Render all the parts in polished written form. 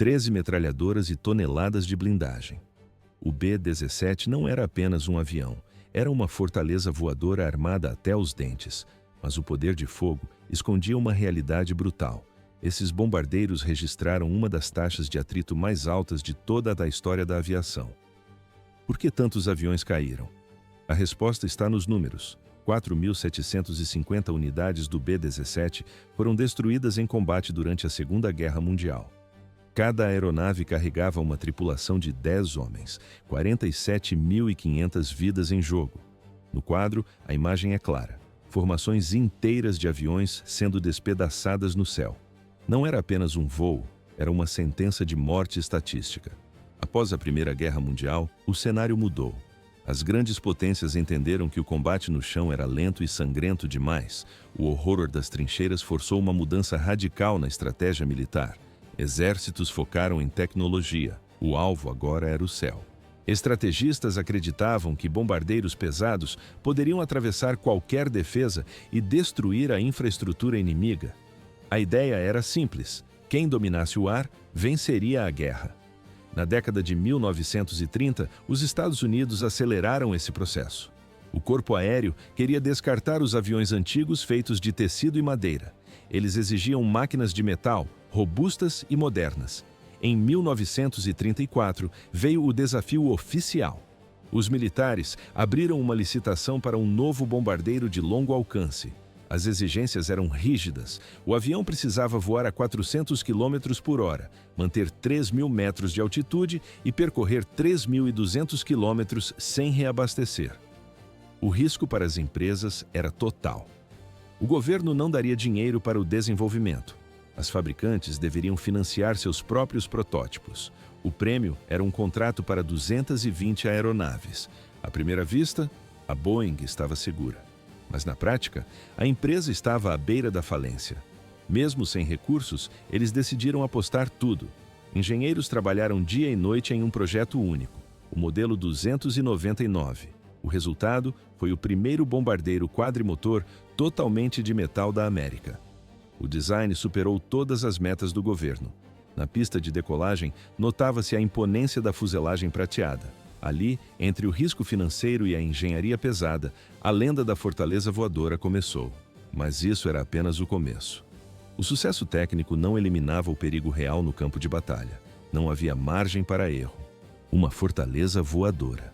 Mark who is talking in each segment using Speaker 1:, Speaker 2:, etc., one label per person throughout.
Speaker 1: 13 metralhadoras e toneladas de blindagem. O B-17 não era apenas um avião, era uma fortaleza voadora armada até os dentes, mas o poder de fogo escondia uma realidade brutal. Esses bombardeiros registraram uma das taxas de atrito mais altas de toda a história da aviação. Por que tantos aviões caíram? A resposta está nos números. 4.750 unidades do B-17 foram destruídas em combate durante a Segunda Guerra Mundial. Cada aeronave carregava uma tripulação de 10 homens, 47.500 vidas em jogo. No quadro, a imagem é clara. Formações inteiras de aviões sendo despedaçadas no céu. Não era apenas um voo, era uma sentença de morte estatística. Após a Primeira Guerra Mundial, o cenário mudou. As grandes potências entenderam que o combate no chão era lento e sangrento demais. O horror das trincheiras forçou uma mudança radical na estratégia militar. Exércitos focaram em tecnologia. O alvo agora era o céu. Estrategistas acreditavam que bombardeiros pesados poderiam atravessar qualquer defesa e destruir a infraestrutura inimiga. A ideia era simples: quem dominasse o ar venceria a guerra. Na década de 1930, os Estados Unidos aceleraram esse processo. O corpo aéreo queria descartar os aviões antigos feitos de tecido e madeira. Eles exigiam máquinas de metal, robustas e modernas. Em 1934, veio o desafio oficial. Os militares abriram uma licitação para um novo bombardeiro de longo alcance. As exigências eram rígidas. O avião precisava voar a 400 km por hora, manter 3.000 metros de altitude e percorrer 3.200 km sem reabastecer. O risco para as empresas era total. O governo não daria dinheiro para o desenvolvimento. As fabricantes deveriam financiar seus próprios protótipos. O prêmio era um contrato para 220 aeronaves. À primeira vista, a Boeing estava segura. Mas na prática, a empresa estava à beira da falência. Mesmo sem recursos, eles decidiram apostar tudo. Engenheiros trabalharam dia e noite em um projeto único, o modelo 299. O resultado foi o primeiro bombardeiro quadrimotor totalmente de metal da América. O design superou todas as metas do governo. Na pista de decolagem, notava-se a imponência da fuselagem prateada. Ali, entre o risco financeiro e a engenharia pesada, a lenda da fortaleza voadora começou. Mas isso era apenas o começo. O sucesso técnico não eliminava o perigo real no campo de batalha. Não havia margem para erro. Uma fortaleza voadora.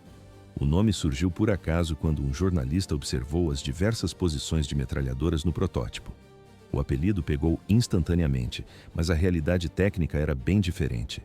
Speaker 1: O nome surgiu por acaso quando um jornalista observou as diversas posições de metralhadoras no protótipo. O apelido pegou instantaneamente, mas a realidade técnica era bem diferente.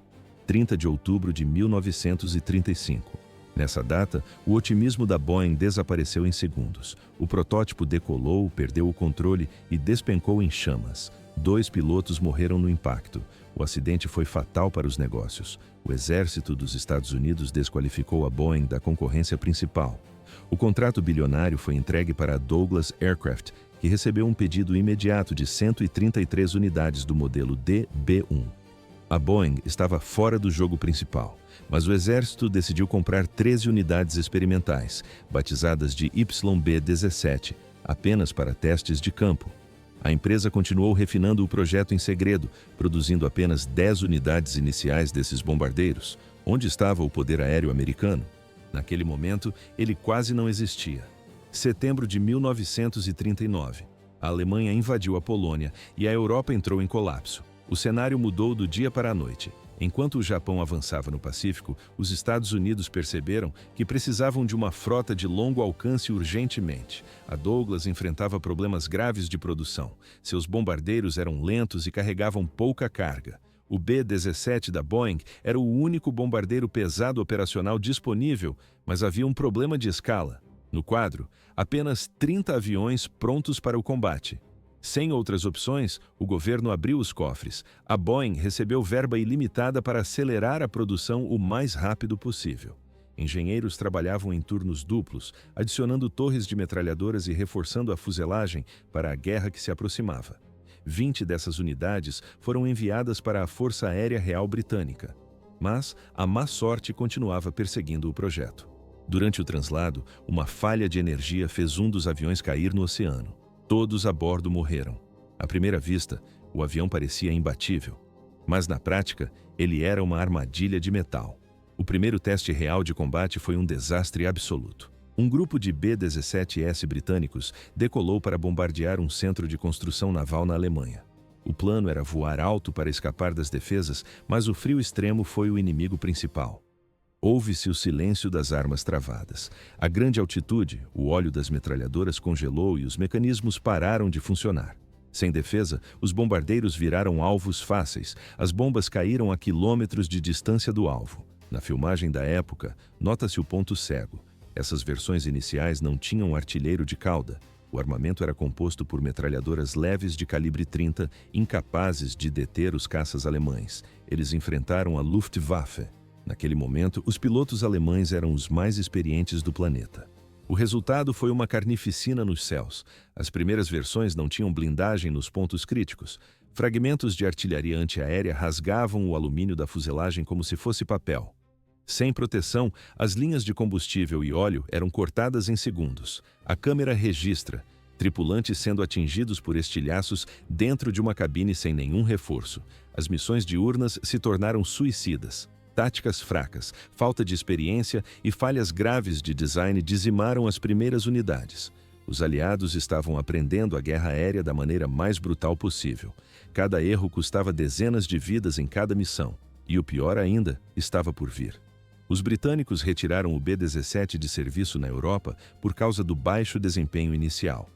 Speaker 1: 30 de outubro de 1935. Nessa data, o otimismo da Boeing desapareceu em segundos. O protótipo decolou, perdeu o controle e despencou em chamas. 2 pilotos morreram no impacto. O acidente foi fatal para os negócios. O exército dos Estados Unidos desqualificou a Boeing da concorrência principal. O contrato bilionário foi entregue para a Douglas Aircraft, que recebeu um pedido imediato de 133 unidades do modelo DB-1. A Boeing estava fora do jogo principal, mas o exército decidiu comprar 13 unidades experimentais, batizadas de YB-17, apenas para testes de campo. A empresa continuou refinando o projeto em segredo, produzindo apenas 10 unidades iniciais desses bombardeiros. Onde estava o poder aéreo americano? Naquele momento, ele quase não existia. Setembro de 1939. A Alemanha invadiu a Polônia e a Europa entrou em colapso. O cenário mudou do dia para a noite. Enquanto o Japão avançava no Pacífico, os Estados Unidos perceberam que precisavam de uma frota de longo alcance urgentemente. A Douglas enfrentava problemas graves de produção. Seus bombardeiros eram lentos e carregavam pouca carga. O B-17 da Boeing era o único bombardeiro pesado operacional disponível, mas havia um problema de escala. No quadro, apenas 30 aviões prontos para o combate. Sem outras opções, o governo abriu os cofres. A Boeing recebeu verba ilimitada para acelerar a produção o mais rápido possível. Engenheiros trabalhavam em turnos duplos, adicionando torres de metralhadoras e reforçando a fuselagem para a guerra que se aproximava. 20 dessas unidades foram enviadas para a Força Aérea Real Britânica. Mas a má sorte continuava perseguindo o projeto. Durante o translado, uma falha de energia fez um dos aviões cair no oceano. Todos a bordo morreram. À primeira vista, o avião parecia imbatível. Mas na prática, ele era uma armadilha de metal. O primeiro teste real de combate foi um desastre absoluto. Um grupo de B-17S britânicos decolou para bombardear um centro de construção naval na Alemanha. O plano era voar alto para escapar das defesas, mas o frio extremo foi o inimigo principal. Ouve-se o silêncio das armas travadas. A grande altitude, o óleo das metralhadoras congelou e os mecanismos pararam de funcionar. Sem defesa, os bombardeiros viraram alvos fáceis. As bombas caíram a quilômetros de distância do alvo. Na filmagem da época, nota-se o ponto cego. Essas versões iniciais não tinham artilheiro de cauda. O armamento era composto por metralhadoras leves de calibre 30, incapazes de deter os caças alemães. Eles enfrentaram a Luftwaffe. Naquele momento, os pilotos alemães eram os mais experientes do planeta. O resultado foi uma carnificina nos céus. As primeiras versões não tinham blindagem nos pontos críticos. Fragmentos de artilharia antiaérea rasgavam o alumínio da fuselagem como se fosse papel. Sem proteção, as linhas de combustível e óleo eram cortadas em segundos. A câmera registra tripulantes sendo atingidos por estilhaços dentro de uma cabine sem nenhum reforço. As missões diurnas se tornaram suicidas. Táticas fracas, falta de experiência e falhas graves de design dizimaram as primeiras unidades. Os aliados estavam aprendendo a guerra aérea da maneira mais brutal possível. Cada erro custava dezenas de vidas em cada missão. E o pior ainda estava por vir. Os britânicos retiraram o B-17 de serviço na Europa por causa do baixo desempenho inicial.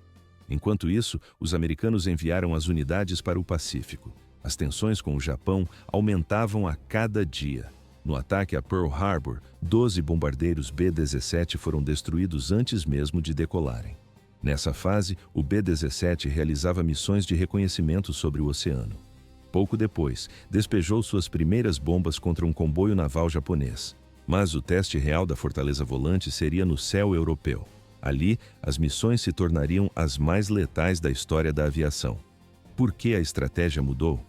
Speaker 1: Enquanto isso, os americanos enviaram as unidades para o Pacífico. As tensões com o Japão aumentavam a cada dia. No ataque a Pearl Harbor, 12 bombardeiros B-17 foram destruídos antes mesmo de decolarem. Nessa fase, o B-17 realizava missões de reconhecimento sobre o oceano. Pouco depois, despejou suas primeiras bombas contra um comboio naval japonês. Mas o teste real da Fortaleza Volante seria no céu europeu. Ali, as missões se tornariam as mais letais da história da aviação. Por que a estratégia mudou?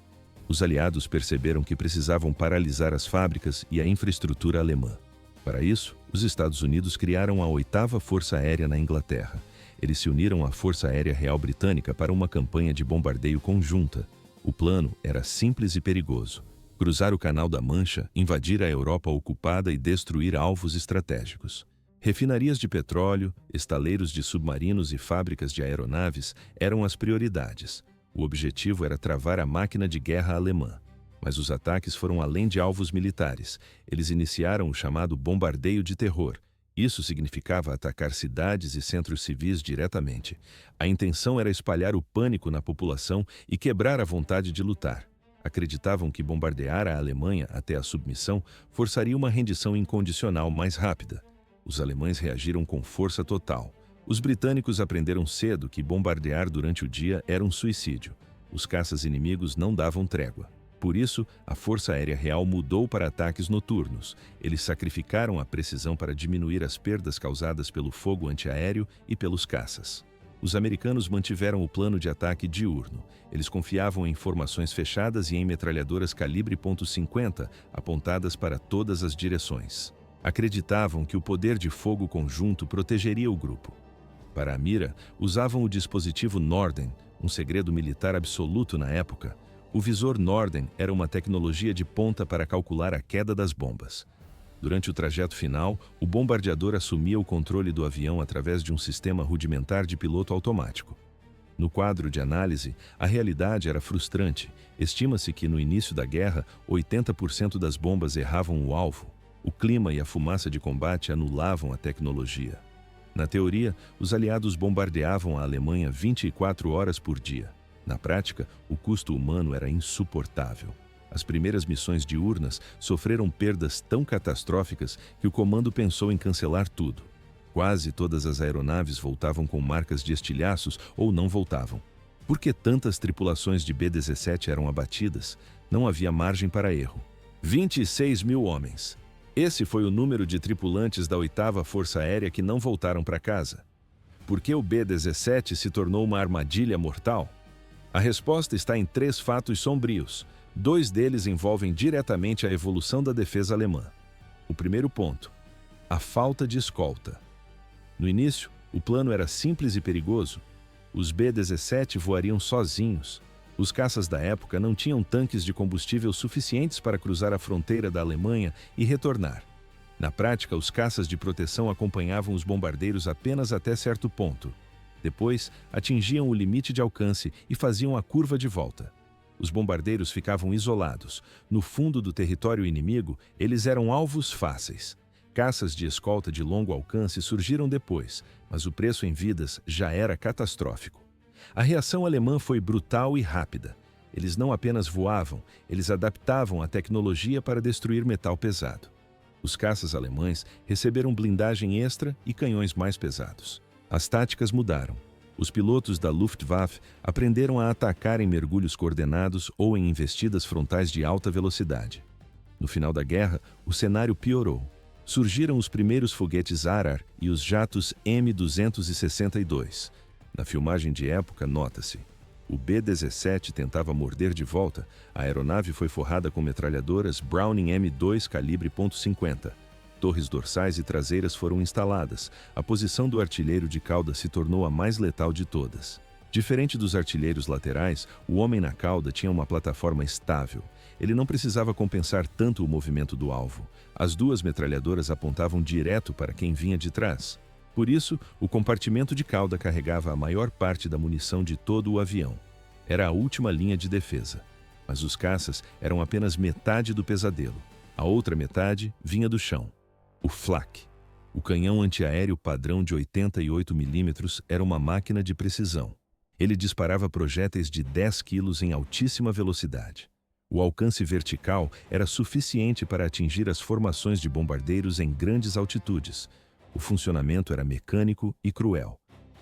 Speaker 1: Os aliados perceberam que precisavam paralisar as fábricas e a infraestrutura alemã. Para isso, os Estados Unidos criaram a 8ª Força Aérea na Inglaterra. Eles se uniram à Força Aérea Real Britânica para uma campanha de bombardeio conjunta. O plano era simples e perigoso: cruzar o Canal da Mancha, invadir a Europa ocupada e destruir alvos estratégicos. Refinarias de petróleo, estaleiros de submarinos e fábricas de aeronaves eram as prioridades. O objetivo era travar a máquina de guerra alemã. Mas os ataques foram além de alvos militares. Eles iniciaram o chamado bombardeio de terror. Isso significava atacar cidades e centros civis diretamente. A intenção era espalhar o pânico na população e quebrar a vontade de lutar. Acreditavam que bombardear a Alemanha até a submissão forçaria uma rendição incondicional mais rápida. Os alemães reagiram com força total. Os britânicos aprenderam cedo que bombardear durante o dia era um suicídio. Os caças inimigos não davam trégua. Por isso, a Força Aérea Real mudou para ataques noturnos. Eles sacrificaram a precisão para diminuir as perdas causadas pelo fogo antiaéreo e pelos caças. Os americanos mantiveram o plano de ataque diurno. Eles confiavam em formações fechadas e em metralhadoras calibre .50 apontadas para todas as direções. Acreditavam que o poder de fogo conjunto protegeria o grupo. Para a mira, usavam o dispositivo Norden, um segredo militar absoluto na época. O visor Norden era uma tecnologia de ponta para calcular a queda das bombas. Durante o trajeto final, o bombardeador assumia o controle do avião através de um sistema rudimentar de piloto automático. No quadro de análise, a realidade era frustrante. Estima-se que, no início da guerra, 80% das bombas erravam o alvo. O clima e a fumaça de combate anulavam a tecnologia. Na teoria, os aliados bombardeavam a Alemanha 24 horas por dia. Na prática, o custo humano era insuportável. As primeiras missões diurnas sofreram perdas tão catastróficas que o comando pensou em cancelar tudo. Quase todas as aeronaves voltavam com marcas de estilhaços ou não voltavam. Por que tantas tripulações de B-17 eram abatidas? Não havia margem para erro. 26 mil homens. Esse foi o número de tripulantes da 8ª Força Aérea que não voltaram para casa. Por que o B-17 se tornou uma armadilha mortal? A resposta está em 3 fatos sombrios. 2 deles envolvem diretamente a evolução da defesa alemã. O primeiro ponto: a falta de escolta. No início, o plano era simples e perigoso. Os B-17 voariam sozinhos. Os caças da época não tinham tanques de combustível suficientes para cruzar a fronteira da Alemanha e retornar. Na prática, os caças de proteção acompanhavam os bombardeiros apenas até certo ponto. Depois, atingiam o limite de alcance e faziam a curva de volta. Os bombardeiros ficavam isolados. No fundo do território inimigo, eles eram alvos fáceis. Caças de escolta de longo alcance surgiram depois, mas o preço em vidas já era catastrófico. A reação alemã foi brutal e rápida. Eles não apenas voavam, eles adaptavam a tecnologia para destruir metal pesado. Os caças alemães receberam blindagem extra e canhões mais pesados. As táticas mudaram. Os pilotos da Luftwaffe aprenderam a atacar em mergulhos coordenados ou em investidas frontais de alta velocidade. No final da guerra, o cenário piorou. Surgiram os primeiros foguetes Arar e os jatos M262. Na filmagem de época, nota-se: o B-17 tentava morder de volta, a aeronave foi forrada com metralhadoras Browning M2 calibre .50. Torres dorsais e traseiras foram instaladas. A posição do artilheiro de cauda se tornou a mais letal de todas. Diferente dos artilheiros laterais, o homem na cauda tinha uma plataforma estável. Ele não precisava compensar tanto o movimento do alvo. As duas metralhadoras apontavam direto para quem vinha de trás. Por isso, o compartimento de cauda carregava a maior parte da munição de todo o avião. Era a última linha de defesa. Mas os caças eram apenas metade do pesadelo. A outra metade vinha do chão. O Flak. O canhão antiaéreo padrão de 88 mm era uma máquina de precisão. Ele disparava projéteis de 10 quilos em altíssima velocidade. O alcance vertical era suficiente para atingir as formações de bombardeiros em grandes altitudes. O funcionamento era mecânico e cruel.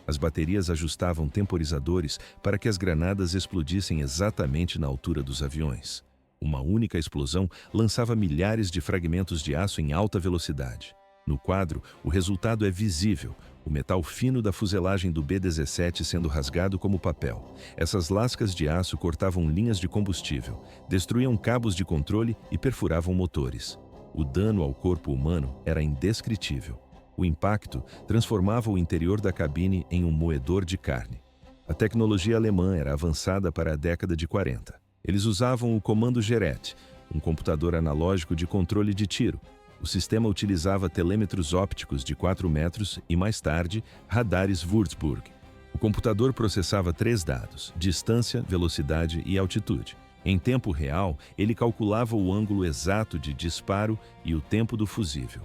Speaker 1: As baterias ajustavam temporizadores para que as granadas explodissem exatamente na altura dos aviões. Uma única explosão lançava milhares de fragmentos de aço em alta velocidade. No quadro, o resultado é visível, o metal fino da fuselagem do B-17 sendo rasgado como papel. Essas lascas de aço cortavam linhas de combustível, destruíam cabos de controle e perfuravam motores. O dano ao corpo humano era indescritível. O impacto transformava o interior da cabine em um moedor de carne. A tecnologia alemã era avançada para a década de 40. Eles usavam o comando Gerät, um computador analógico de controle de tiro. O sistema utilizava telêmetros ópticos de 4 metros e, mais tarde, radares Würzburg. O computador processava 3 dados: distância, velocidade e altitude. Em tempo real, ele calculava o ângulo exato de disparo e o tempo do fusível.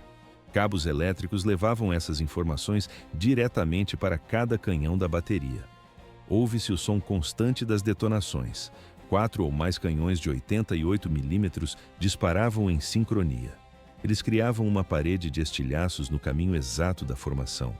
Speaker 1: Cabos elétricos levavam essas informações diretamente para cada canhão da bateria. Ouve-se o som constante das detonações. 4 ou mais canhões de 88 mm disparavam em sincronia. Eles criavam uma parede de estilhaços no caminho exato da formação.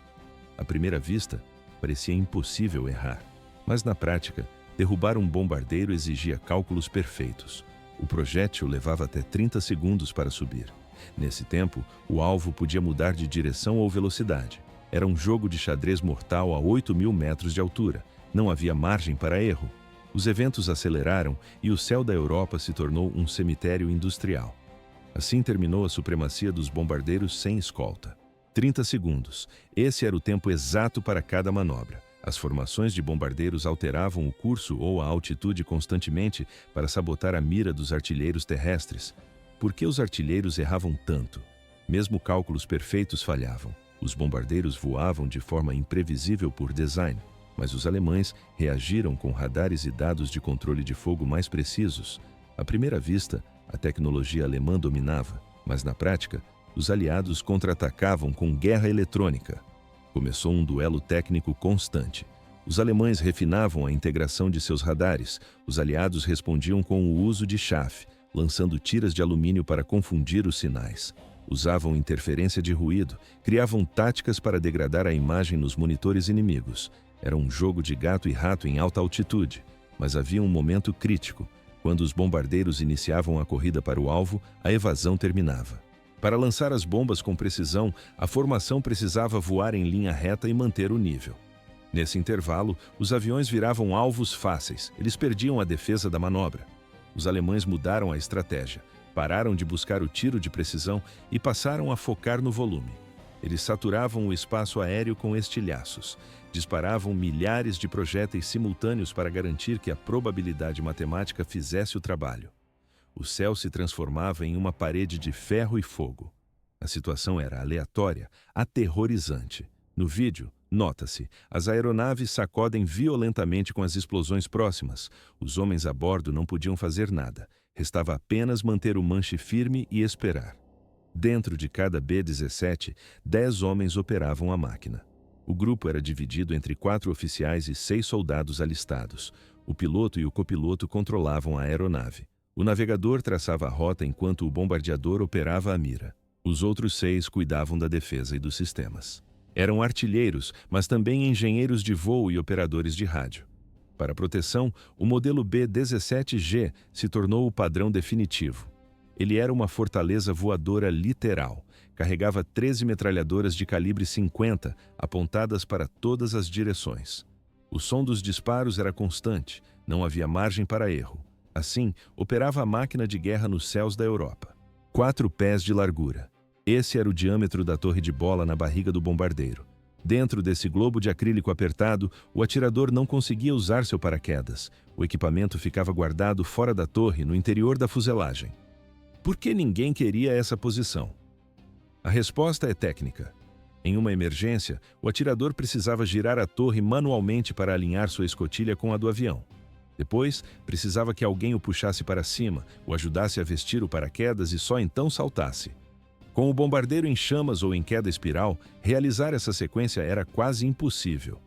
Speaker 1: À primeira vista, parecia impossível errar. Mas na prática, derrubar um bombardeiro exigia cálculos perfeitos. O projétil levava até 30 segundos para subir. Nesse tempo, o alvo podia mudar de direção ou velocidade. Era um jogo de xadrez mortal a 8.000 metros de altura. Não havia margem para erro. Os eventos aceleraram e o céu da Europa se tornou um cemitério industrial. Assim terminou a supremacia dos bombardeiros sem escolta. 30 segundos. Esse era o tempo exato para cada manobra. As formações de bombardeiros alteravam o curso ou a altitude constantemente para sabotar a mira dos artilheiros terrestres. Por que os artilheiros erravam tanto? Mesmo cálculos perfeitos falhavam. Os bombardeiros voavam de forma imprevisível por design, mas os alemães reagiram com radares e dados de controle de fogo mais precisos. À primeira vista, a tecnologia alemã dominava, mas na prática, os aliados contra-atacavam com guerra eletrônica. Começou um duelo técnico constante. Os alemães refinavam a integração de seus radares, os aliados respondiam com o uso de chaff, lançando tiras de alumínio para confundir os sinais. Usavam interferência de ruído, criavam táticas para degradar a imagem nos monitores inimigos. Era um jogo de gato e rato em alta altitude, mas havia um momento crítico. Quando os bombardeiros iniciavam a corrida para o alvo, a evasão terminava. Para lançar as bombas com precisão, a formação precisava voar em linha reta e manter o nível. Nesse intervalo, os aviões viravam alvos fáceis, eles perdiam a defesa da manobra. Os alemães mudaram a estratégia, pararam de buscar o tiro de precisão e passaram a focar no volume. Eles saturavam o espaço aéreo com estilhaços, disparavam milhares de projéteis simultâneos para garantir que a probabilidade matemática fizesse o trabalho. O céu se transformava em uma parede de ferro e fogo. A situação era aleatória, aterrorizante. No vídeo, nota-se, as aeronaves sacodem violentamente com as explosões próximas. Os homens a bordo não podiam fazer nada. Restava apenas manter o manche firme e esperar. Dentro de cada B-17, 10 homens operavam a máquina. O grupo era dividido entre 4 oficiais e 6 soldados alistados. O piloto e o copiloto controlavam a aeronave. O navegador traçava a rota enquanto o bombardeador operava a mira. Os outros 6 cuidavam da defesa e dos sistemas. Eram artilheiros, mas também engenheiros de voo e operadores de rádio. Para proteção, o modelo B-17G se tornou o padrão definitivo. Ele era uma fortaleza voadora literal. Carregava 13 metralhadoras de calibre 50, apontadas para todas as direções. O som dos disparos era constante, não havia margem para erro. Assim, operava a máquina de guerra nos céus da Europa. 4 pés de largura. Esse era o diâmetro da torre de bola na barriga do bombardeiro. Dentro desse globo de acrílico apertado, o atirador não conseguia usar seu paraquedas. O equipamento ficava guardado fora da torre, no interior da fuselagem. Por que ninguém queria essa posição? A resposta é técnica. Em uma emergência, o atirador precisava girar a torre manualmente para alinhar sua escotilha com a do avião. Depois, precisava que alguém o puxasse para cima, o ajudasse a vestir o paraquedas e só então saltasse. Com o bombardeiro em chamas ou em queda espiral, realizar essa sequência era quase impossível.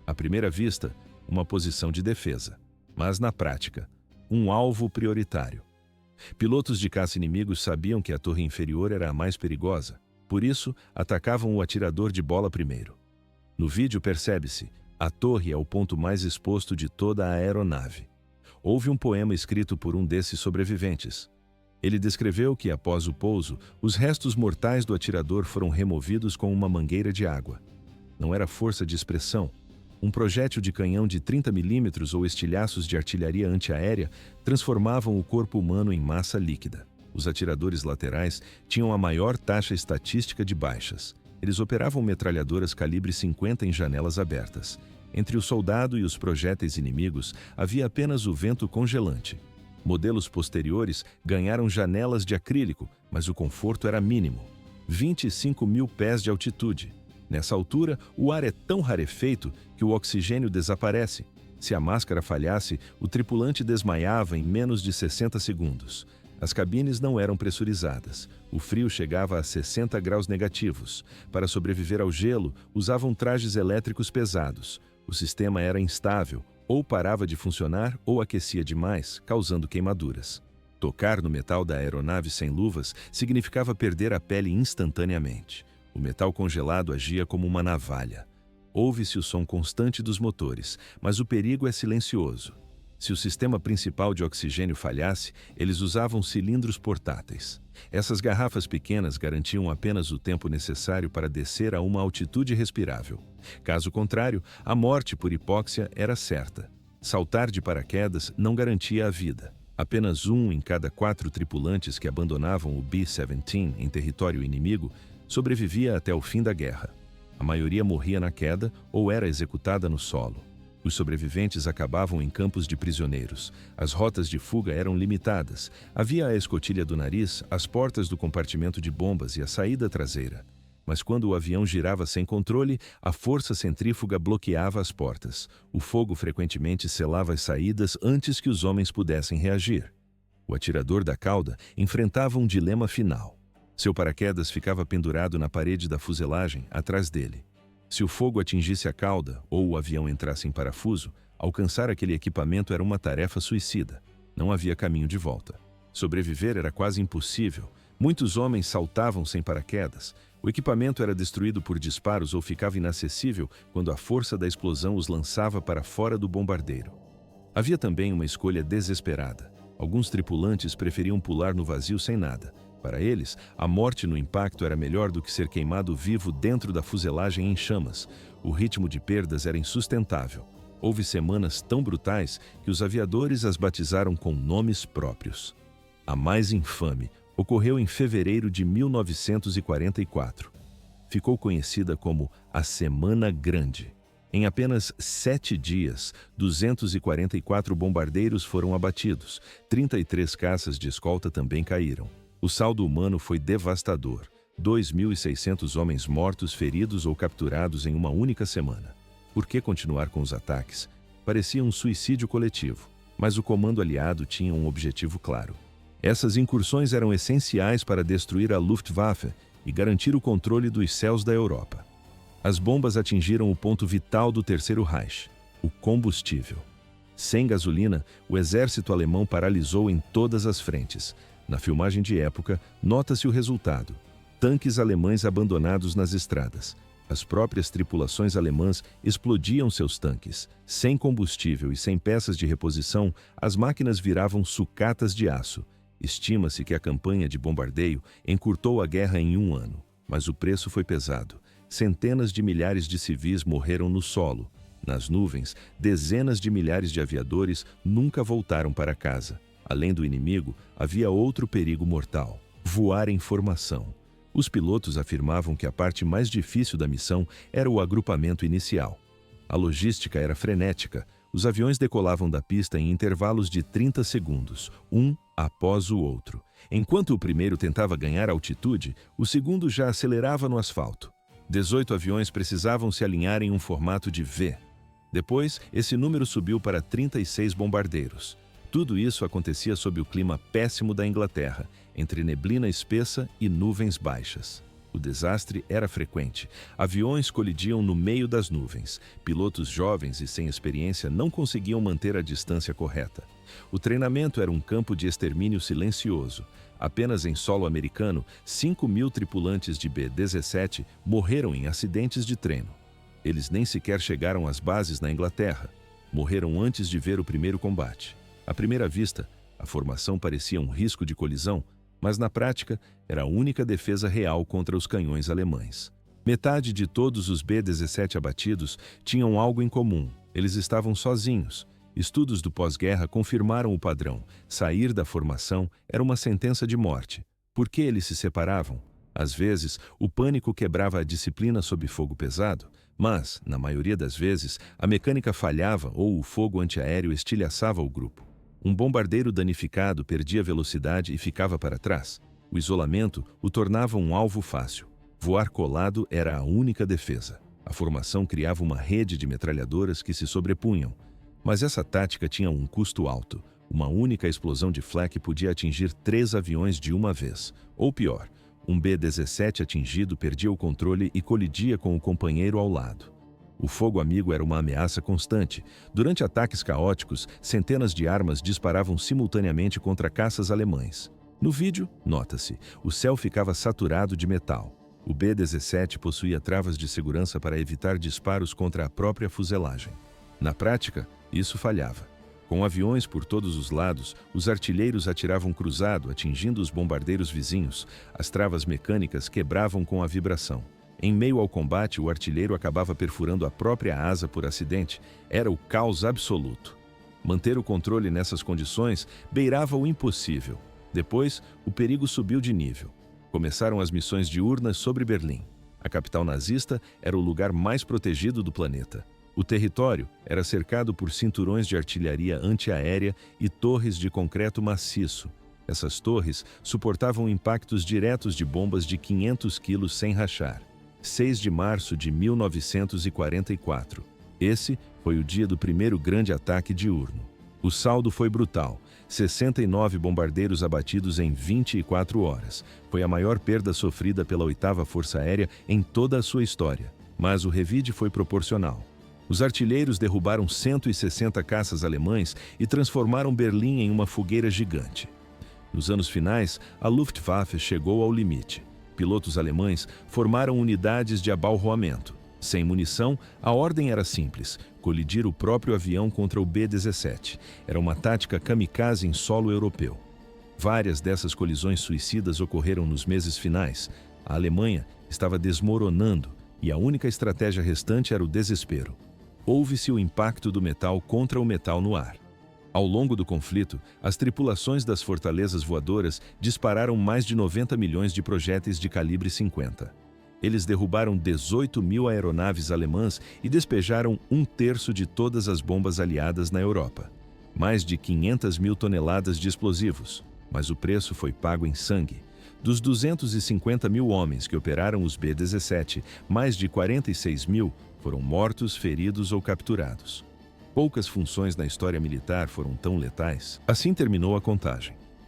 Speaker 1: À primeira vista, uma posição de defesa. Mas na prática, um alvo prioritário. Pilotos de caça inimigos sabiam que a torre inferior era a mais perigosa. Por isso, atacavam o atirador de bola primeiro. No vídeo percebe-se, a torre é o ponto mais exposto de toda a aeronave. Houve um poema escrito por um desses sobreviventes. Ele descreveu que, após o pouso, os restos mortais do atirador foram removidos com uma mangueira de água. Não era força de expressão. Um projétil de canhão de 30 milímetros ou estilhaços de artilharia antiaérea transformavam o corpo humano em massa líquida. Os atiradores laterais tinham a maior taxa estatística de baixas. Eles operavam metralhadoras calibre 50 em janelas abertas. Entre o soldado e os projéteis inimigos havia apenas o vento congelante. Modelos posteriores ganharam janelas de acrílico, mas o conforto era mínimo. 25 mil pés de altitude. Nessa altura, o ar é tão rarefeito que o oxigênio desaparece. Se a máscara falhasse, o tripulante desmaiava em menos de 60 segundos. As cabines não eram pressurizadas. O frio chegava a 60 graus negativos. Para sobreviver ao gelo, usavam trajes elétricos pesados. O sistema era instável, ou parava de funcionar ou aquecia demais, causando queimaduras. Tocar no metal da aeronave sem luvas significava perder a pele instantaneamente. O metal congelado agia como uma navalha. Ouve-se o som constante dos motores, mas o perigo é silencioso. Se o sistema principal de oxigênio falhasse, eles usavam cilindros portáteis. Essas garrafas pequenas garantiam apenas o tempo necessário para descer a uma altitude respirável. Caso contrário, a morte por hipóxia era certa. Saltar de paraquedas não garantia a vida. Apenas 1 em cada 4 tripulantes que abandonavam o B-17 em território inimigo sobrevivia até o fim da guerra. A maioria morria na queda ou era executada no solo. Os sobreviventes acabavam em campos de prisioneiros. As rotas de fuga eram limitadas. Havia a escotilha do nariz, as portas do compartimento de bombas e a saída traseira. Mas quando o avião girava sem controle, a força centrífuga bloqueava as portas. O fogo frequentemente selava as saídas antes que os homens pudessem reagir. O atirador da cauda enfrentava um dilema final. Seu paraquedas ficava pendurado na parede da fuselagem, atrás dele. Se o fogo atingisse a cauda ou o avião entrasse em parafuso, alcançar aquele equipamento era uma tarefa suicida. Não havia caminho de volta. Sobreviver era quase impossível. Muitos homens saltavam sem paraquedas. O equipamento era destruído por disparos ou ficava inacessível quando a força da explosão os lançava para fora do bombardeiro. Havia também uma escolha desesperada. Alguns tripulantes preferiam pular no vazio sem nada. Para eles, a morte no impacto era melhor do que ser queimado vivo dentro da fuselagem em chamas. O ritmo de perdas era insustentável. Houve semanas tão brutais que os aviadores as batizaram com nomes próprios. A mais infame ocorreu em fevereiro de 1944. ficou conhecida como a Semana Grande. Em apenas 7 dias, 244 bombardeiros foram abatidos, 33 caças de escolta também caíram. O saldo humano foi devastador: 2.600 homens mortos, feridos ou capturados em uma única semana. Por que continuar com os ataques? Parecia um suicídio coletivo, mas o comando aliado tinha um objetivo claro. Essas incursões eram essenciais para destruir a Luftwaffe e garantir o controle dos céus da Europa. As bombas atingiram o ponto vital do Terceiro Reich: o combustível. Sem gasolina, o exército alemão paralisou em todas as frentes. Na filmagem de época, nota-se o resultado: tanques alemães abandonados nas estradas. As próprias tripulações alemãs explodiam seus tanques. Sem combustível e sem peças de reposição, as máquinas viravam sucatas de aço. Estima-se que a campanha de bombardeio encurtou a guerra em 1 ano, mas o preço foi pesado. Centenas de milhares de civis morreram no solo. Nas nuvens, dezenas de milhares de aviadores nunca voltaram para casa. Além do inimigo, havia outro perigo mortal: voar em formação. Os pilotos afirmavam que a parte mais difícil da missão era o agrupamento inicial. A logística era frenética. Os aviões decolavam da pista em intervalos de 30 segundos, um após o outro. Enquanto o primeiro tentava ganhar altitude, o segundo já acelerava no asfalto. 18 aviões precisavam se alinhar em um formato de V. Depois, esse número subiu para 36 bombardeiros. Tudo isso acontecia sob o clima péssimo da Inglaterra, entre neblina espessa e nuvens baixas. O desastre era frequente. Aviões colidiam no meio das nuvens. Pilotos jovens e sem experiência não conseguiam manter a distância correta. O treinamento era um campo de extermínio silencioso. Apenas em solo americano, 5.000 tripulantes de B-17 morreram em acidentes de treino. Eles nem sequer chegaram às bases na Inglaterra. Morreram antes de ver o primeiro combate. À primeira vista, a formação parecia um risco de colisão, mas na prática era a única defesa real contra os canhões alemães. Metade de todos os B-17 abatidos tinham algo em comum: eles estavam sozinhos. Estudos do pós-guerra confirmaram o padrão: sair da formação era uma sentença de morte. Por que eles se separavam? Às vezes, o pânico quebrava a disciplina sob fogo pesado, mas, na maioria das vezes, a mecânica falhava ou o fogo antiaéreo estilhaçava o grupo. Um bombardeiro danificado perdia velocidade e ficava para trás. O isolamento o tornava um alvo fácil. Voar colado era a única defesa. A formação criava uma rede de metralhadoras que se sobrepunham. Mas essa tática tinha um custo alto. Uma única explosão de flak podia atingir 3 aviões de uma vez. Ou pior, um B-17 atingido perdia o controle e colidia com o companheiro ao lado. O fogo amigo era uma ameaça constante. Durante ataques caóticos, centenas de armas disparavam simultaneamente contra caças alemães. No vídeo, nota-se, o céu ficava saturado de metal. O B-17 possuía travas de segurança para evitar disparos contra a própria fuselagem. Na prática, isso falhava. Com aviões por todos os lados, os artilheiros atiravam cruzado, atingindo os bombardeiros vizinhos. As travas mecânicas quebravam com a vibração. Em meio ao combate, o artilheiro acabava perfurando a própria asa por acidente. Era o caos absoluto. Manter o controle nessas condições beirava o impossível. Depois, o perigo subiu de nível. Começaram as missões diurnas sobre Berlim. A capital nazista era o lugar mais protegido do planeta. O território era cercado por cinturões de artilharia antiaérea e torres de concreto maciço. Essas torres suportavam impactos diretos de bombas de 500 quilos sem rachar. 6 de março de 1944. Esse foi o dia do primeiro grande ataque diurno. O saldo foi brutal: 69 bombardeiros abatidos em 24 horas. Foi a maior perda sofrida pela 8ª Força Aérea em toda a sua história. Mas o revide foi proporcional. Os artilheiros derrubaram 160 caças alemães e transformaram Berlim em uma fogueira gigante. Nos anos finais, a Luftwaffe chegou ao limite. Pilotos alemães formaram unidades de abalroamento. Sem munição, a ordem era simples: colidir o próprio avião contra o B-17. Era uma tática kamikaze em solo europeu. Várias dessas colisões suicidas ocorreram nos meses finais. A Alemanha estava desmoronando e a única estratégia restante era o desespero. Houve-se o impacto do metal contra o metal no ar. Ao longo do conflito, as tripulações das fortalezas voadoras dispararam mais de 90 milhões de projéteis de calibre 50. Eles derrubaram 18 mil aeronaves alemãs e despejaram um terço de todas as bombas aliadas na Europa. Mais de 500 mil toneladas de explosivos, mas o preço foi pago em sangue. Dos 250 mil homens que operaram os B-17, mais de 46 mil foram mortos, feridos ou capturados. Poucas funções na história militar foram tão letais. Assim terminou a contagem.